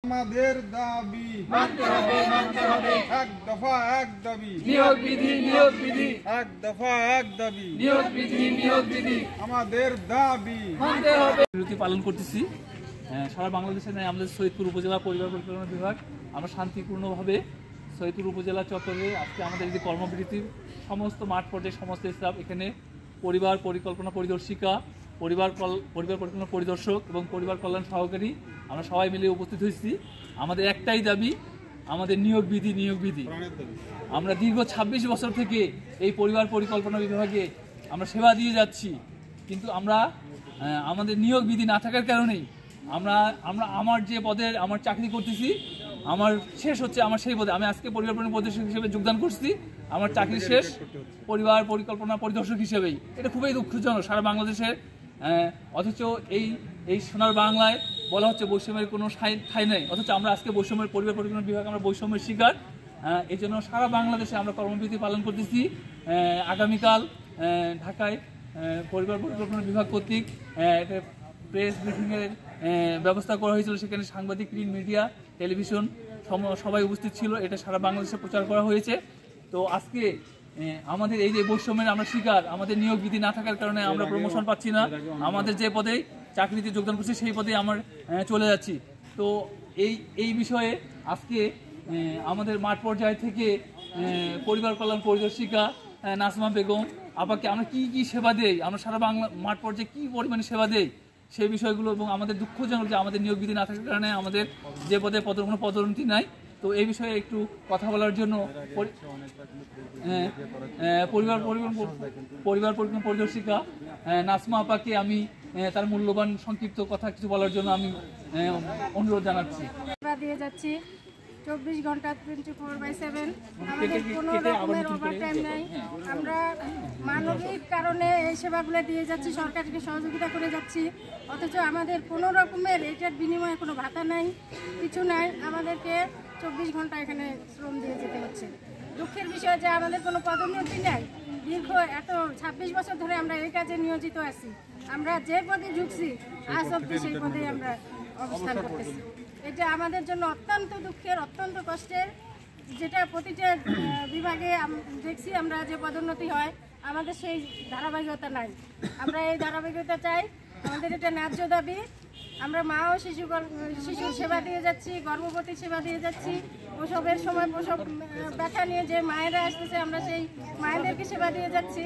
আমাদের দাবি মানতে হবে এক দফা এক দাবি নিয়োগ বিধি এক দফা এক দাবি নিয়োগ বিধি আমাদের দাবি মানতে হবে। বিরতি পালন করতেছি সারা বাংলাদেশে নয়, আমাদের সৈয়দপুর উপজেলা পরিবার পরিকল্পনা বিভাগ আমরা শান্তিপূর্ণভাবে সৈয়দপুর উপজেলা চত্বরে আজকে আমাদের এই যে কর্মবিরতির সমস্ত মাঠ পর্যায়ে সমস্ত স্টাফ এখানে পরিবার পরিকল্পনা পরিদর্শিকা, পরিবার পরিকল্পনা পরিদর্শক এবং পরিবার কল্যাণ সহকারী আমরা সবাই মিলে উপস্থিত হয়েছি। আমাদের একটাই দাবি, আমাদের নিয়োগ বিধি। আমরা দীর্ঘ 26 বছর থেকে এই পরিবার পরিকল্পনা বিভাগে আমরা সেবা দিয়ে যাচ্ছি, কিন্তু আমাদের নিয়োগ বিধি না থাকার কারণেই আমার যে পদের আমার চাকরি করতেছি, আমার শেষ হচ্ছে, আমার সেই পদে আমি আজকে পরিবার পরিদর্শক হিসেবে যোগদান করছি, আমার চাকরি শেষ পরিবার পরিকল্পনা পরিদর্শক হিসেবেই। এটা খুবই দুঃখজনক সারা বাংলাদেশের। অথচ এই সোনার বাংলায় বলা হচ্ছে বৈষম্যের কোনো ঠাঁই নেই, অথচ আমরা আজকে বৈষম্যের পরিবার পরিকল্পনা বিভাগ আমরা বৈষম্যের শিকার। এই জন্য সারা বাংলাদেশে আমরা কর্মবিরতি পালন করতেছি। আগামীকাল ঢাকায় পরিবার পরিকল্পনা বিভাগ কর্তৃক প্রেস ব্রিফিংয়ের ব্যবস্থা করা হয়েছিল, সেখানে সাংবাদিক, প্রিন্ট মিডিয়া, টেলিভিশন সবাই উপস্থিত ছিল। এটা সারা বাংলাদেশে প্রচার করা হয়েছে। তো আজকে আমাদের এই যে বৈষম্যের আমরা শিকার, আমাদের নিয়োগ বিধি না থাকার কারণে আমরা প্রমোশন পাচ্ছি না, আমাদের যে পদে চাকরিতে যোগদান করছি সেই পদে আমরা চলে যাচ্ছি। তো এই বিষয়ে আজকে আমাদের মাঠ পর্যায় থেকে পরিবার কল্যাণ পরিদর্শিকা নাজমা বেগম আপাকে আমরা কি সেবা দেই, আমরা সারা বাংলা মাঠ পর্যায়ে কী পরিমাণে সেবা দেই সেই বিষয়গুলো, এবং আমাদের দুঃখজনক যে আমাদের নিয়োগ বিধি না থাকার কারণে আমাদের যে পদে কোনো পদোন্নতি নাই। তো এই বিষয়ে একটু কথা বলার জন্য পরিবার পরিকল্পনা পরিদর্শিকা নাজমা আপাকে আমি তার মূল্যবান সংক্ষিপ্ত কথা কিছু বলার জন্য আমি অনুরোধ জানাচ্ছি। দিয়ে যাচ্ছি 24 ঘন্টা 24/7, আমাদের কোনো রকমের ওভারটাইম নেই। আমরা মানবিক কারণে এই সেবাগুলো দিয়ে যাচ্ছি, সরকারকে সহযোগিতা করে যাচ্ছি, অথচ আমাদের কোনো রকমের এটার বিনিময়ে কোনো ভাতা নাই, কিছু নাই। আমাদেরকে 24 ঘন্টা এখানে শ্রম দিয়ে যেতে হচ্ছে। দুঃখের বিষয় যে আমাদের কোনো পদোন্নতি নেই। দীর্ঘ 26 বছর ধরে আমরা এই কাজে নিয়োজিত আছি। আমরা যে পদে ঢুকছি আজ অব্দি সেই পদেই আমরা অবস্থান করতেছি। এটা আমাদের জন্য অত্যন্ত দুঃখের, অত্যন্ত কষ্টের, যেটা প্রতিটা বিভাগে দেখছি আমরা যে পদোন্নতি হয়, আমাদের সেই ধারাবাহিকতা নাই। আমরা এই ধারাবাহিকতা চাই, আমাদের এটা ন্যায্য দাবি। আমরা মা ও শিশুর সেবা দিয়ে যাচ্ছি, গর্ভবতী সেবা দিয়ে যাচ্ছি, প্রসবের সময় প্রসব ব্যথা নিয়ে যে মায়েরা আসতেছে আমরা সেই মায়েদেরকে সেবা দিয়ে যাচ্ছি।